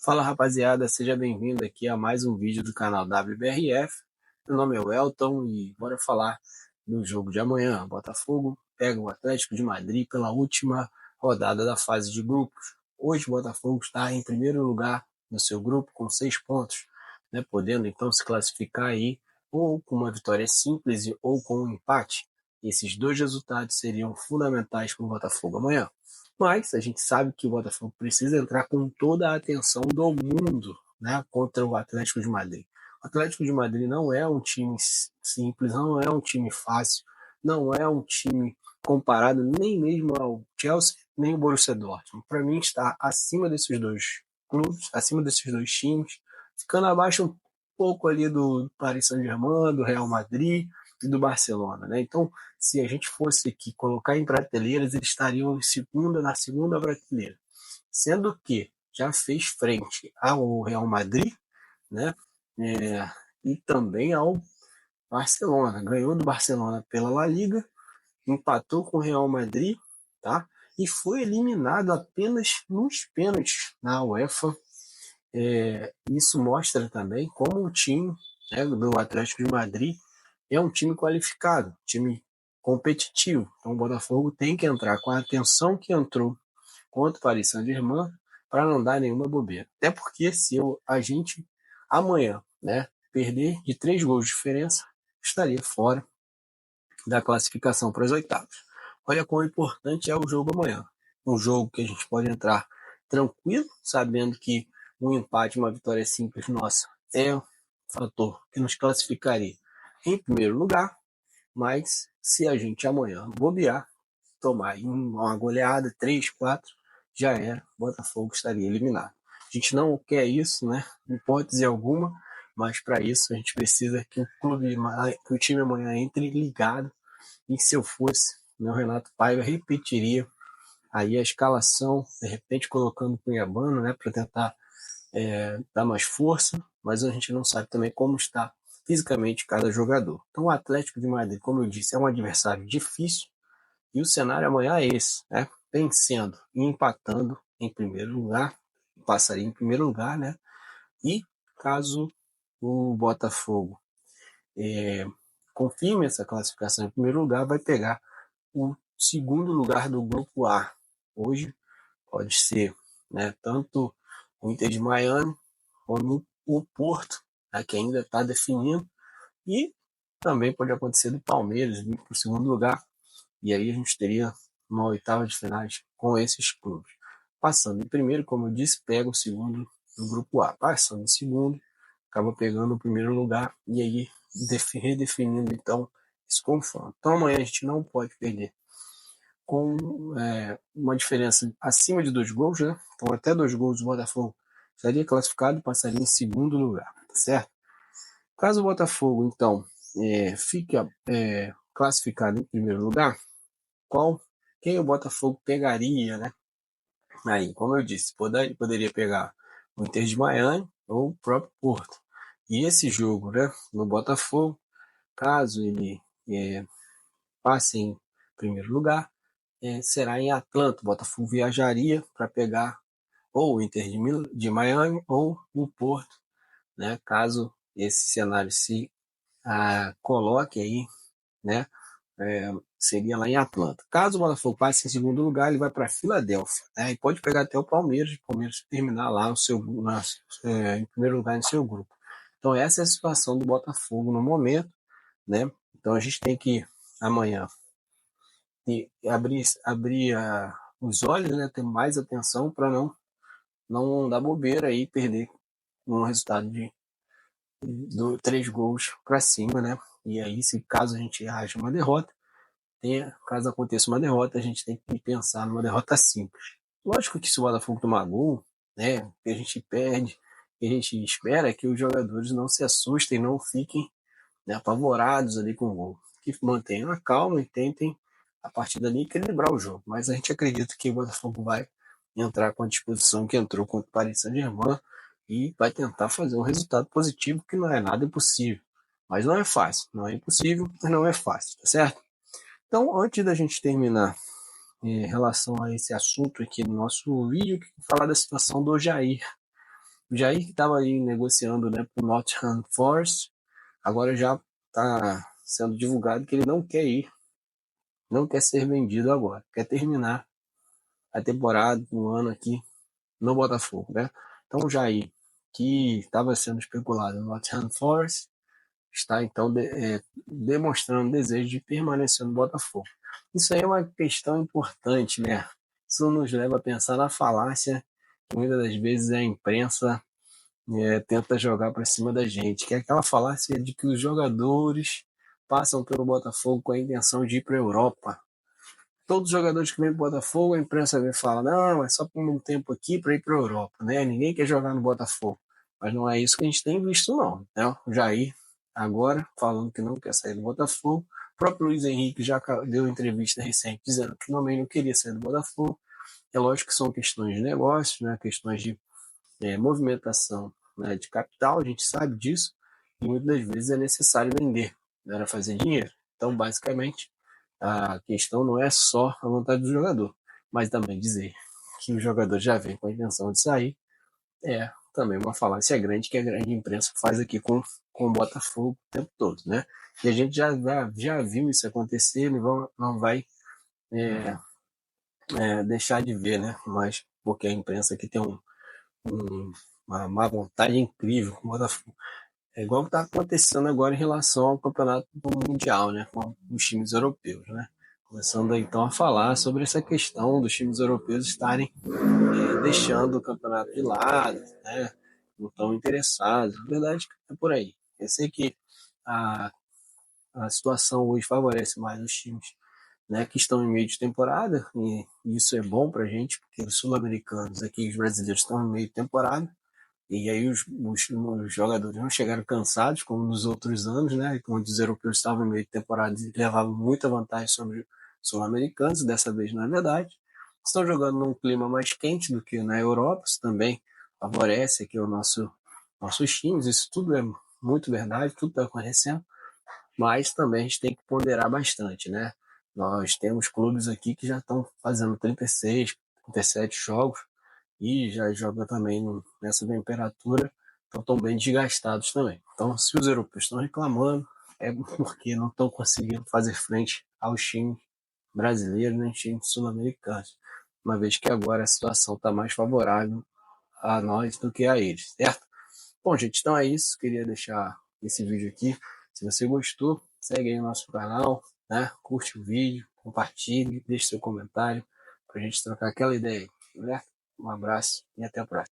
Fala rapaziada, seja bem-vindo aqui a mais um vídeo do canal WBRF. Meu nome é Welton e bora falar do jogo de amanhã. Botafogo pega o Atlético de Madrid pela última rodada da fase de grupos. Hoje o Botafogo está em primeiro lugar no seu grupo com 6 pontos, né, podendo então se classificar aí ou com uma vitória simples ou com um empate. Esses dois resultados seriam fundamentais para o Botafogo amanhã. Mas a gente sabe que o Botafogo precisa entrar com toda a atenção do mundo, né, contra o Atlético de Madrid. O Atlético de Madrid não é um time simples, não é um time fácil, não é um time comparado nem mesmo ao Chelsea, nem o Borussia Dortmund. Para mim está acima desses dois clubes, acima desses dois times, ficando abaixo um pouco ali do Paris Saint-Germain, do Real Madrid e do Barcelona, né? Então, se a gente fosse aqui colocar em prateleiras, eles estariam na segunda prateleira. Sendo que já fez frente ao Real Madrid, né? E também ao Barcelona. Ganhou do Barcelona pela La Liga, empatou com o Real Madrid, tá? E foi eliminado apenas nos pênaltis na UEFA. Isso mostra também como o time, né, do Atlético de Madrid é um time qualificado, time competitivo. Então o Botafogo tem que entrar com a atenção que entrou contra o Paris Saint-Germain para não dar nenhuma bobeira. Até porque se a gente amanhã, né, perder de 3 gols de diferença, estaria fora da classificação para as oitavas. Olha quão importante é o jogo amanhã. Um jogo que a gente pode entrar tranquilo, sabendo que um empate, uma vitória simples nossa é um fator que nos classificaria em primeiro lugar, mas se a gente amanhã bobear, tomar uma goleada, 3, 4, já era, o Botafogo estaria eliminado. A gente não quer isso, né? Em hipótese alguma, mas para isso a gente precisa que que o time amanhã entre ligado. E se eu fosse, meu Renato Paiva repetiria aí a escalação, de repente colocando o Cuiabano, né, para tentar dar mais força, mas a gente não sabe também como está fisicamente cada jogador. Então o Atlético de Madrid, como eu disse, é um adversário difícil e o cenário amanhã é esse, né? Vencendo e empatando em primeiro lugar, passaria em primeiro lugar, né? E caso o Botafogo confirme essa classificação em primeiro lugar, vai pegar o segundo lugar do grupo A. Hoje pode ser, né, tanto o Inter de Miami como o Porto, né, que ainda está definindo, e também pode acontecer do Palmeiras vir para o segundo lugar, e aí a gente teria uma oitava de finais com esses clubes. Passando em primeiro, como eu disse, pega o segundo do grupo A. Passando em segundo, acaba pegando o primeiro lugar e aí redefinindo então esse confronto. Então amanhã a gente não pode perder com uma diferença acima de 2 gols, né? Então até 2 gols o Botafogo estaria classificado e passaria em segundo lugar, tá certo? Caso o Botafogo, então, fique classificado em primeiro lugar, quem o Botafogo pegaria, né? Aí, como eu disse, poderia pegar o Inter de Miami ou o próprio Porto. E esse jogo, né, no Botafogo, caso ele passe em primeiro lugar, será em Atlanta. O Botafogo viajaria para pegar ou o Inter de Miami ou o Porto, né? Caso esse cenário se coloque aí, né? Seria lá em Atlanta. Caso o Botafogo passe em segundo lugar, ele vai para Filadélfia, né? E pode pegar até o Palmeiras terminar lá em primeiro lugar no seu grupo. Então essa é a situação do Botafogo no momento, né? Então a gente tem que amanhã abrir os olhos, né? Ter mais atenção para não dar bobeira e perder um resultado de 3 gols para cima, né? E aí, se caso a gente haja uma derrota, caso aconteça uma derrota, a gente tem que pensar numa derrota simples. Lógico que se o Botafogo tomar gol, né, que a gente perde, que a gente espera é que os jogadores não se assustem, não fiquem, né, apavorados ali com o gol. Que mantenham a calma e tentem, a partir dali, equilibrar o jogo. Mas a gente acredita que o Botafogo vai entrar com a disposição que entrou contra o Paris Saint-Germain e vai tentar fazer um resultado positivo, que não é nada impossível. Mas não é fácil. Não é impossível, mas não é fácil, tá certo? Então, antes da gente terminar em relação a esse assunto aqui no nosso vídeo, falar da situação do Jair, O Jair que estava aí negociando, né, para o Nottingham Forest, agora já está sendo divulgado que ele não quer ir, não quer ser vendido agora, quer terminar a temporada, um ano aqui no Botafogo, né? Então o Jair, que estava sendo especulado no Nottingham Forest, está então demonstrando desejo de permanecer no Botafogo. Isso aí é uma questão importante, né? Isso nos leva a pensar na falácia que muitas das vezes a imprensa tenta jogar para cima da gente, que é aquela falácia de que os jogadores passam pelo Botafogo com a intenção de ir para a Europa. Todos os jogadores que vêm para o Botafogo, a imprensa vem e fala, não, é só por um tempo aqui para ir para a Europa, né? Ninguém quer jogar no Botafogo. Mas não é isso que a gente tem visto, não. Né? O Jair, agora, falando que não quer sair do Botafogo. O próprio Luiz Henrique já deu entrevista recente dizendo que também não queria sair do Botafogo. É lógico que são questões de negócios, né? Questões de movimentação, né? De capital, a gente sabe disso. E muitas das vezes é necessário vender, né? Para fazer dinheiro. Então, basicamente, a questão não é só a vontade do jogador, mas também dizer que o jogador já vem com a intenção de sair é também uma falácia grande que a grande imprensa faz aqui com o Botafogo o tempo todo, né? E a gente já viu isso acontecer, não vai deixar de ver, né? Mas porque a imprensa aqui tem uma má vontade incrível com o Botafogo. É igual o que está acontecendo agora em relação ao campeonato mundial, né? Com os times europeus, né? Começando então a falar sobre essa questão dos times europeus estarem deixando o campeonato de lado, né? Não estão interessados. Na verdade, é por aí. Eu sei que a, a situação hoje favorece mais os times, né, que estão em meio de temporada, e isso é bom para a gente, porque os sul-americanos aqui, os brasileiros, estão em meio de temporada, e aí os jogadores não chegaram cansados, como nos outros anos, né, onde os europeus estavam em meio de temporada e levavam muita vantagem sobre os sul-americanos, dessa vez não é verdade. Estão jogando num clima mais quente do que na Europa, isso também favorece aqui nossos times, isso tudo é muito verdade, tudo está acontecendo, mas também a gente tem que ponderar bastante, né? Nós temos clubes aqui que já estão fazendo 36, 37 jogos e já jogam também nessa temperatura, então estão bem desgastados também. Então, se os europeus estão reclamando, é porque não estão conseguindo fazer frente aos times brasileiros nem times sul-americanos, uma vez que agora a situação está mais favorável a nós do que a eles, certo? Bom, gente, então é isso. Queria deixar esse vídeo aqui. Se você gostou, segue aí o nosso canal, né? Curte o vídeo, compartilhe, deixe seu comentário para a gente trocar aquela ideia aí, né? Um abraço e até a próxima.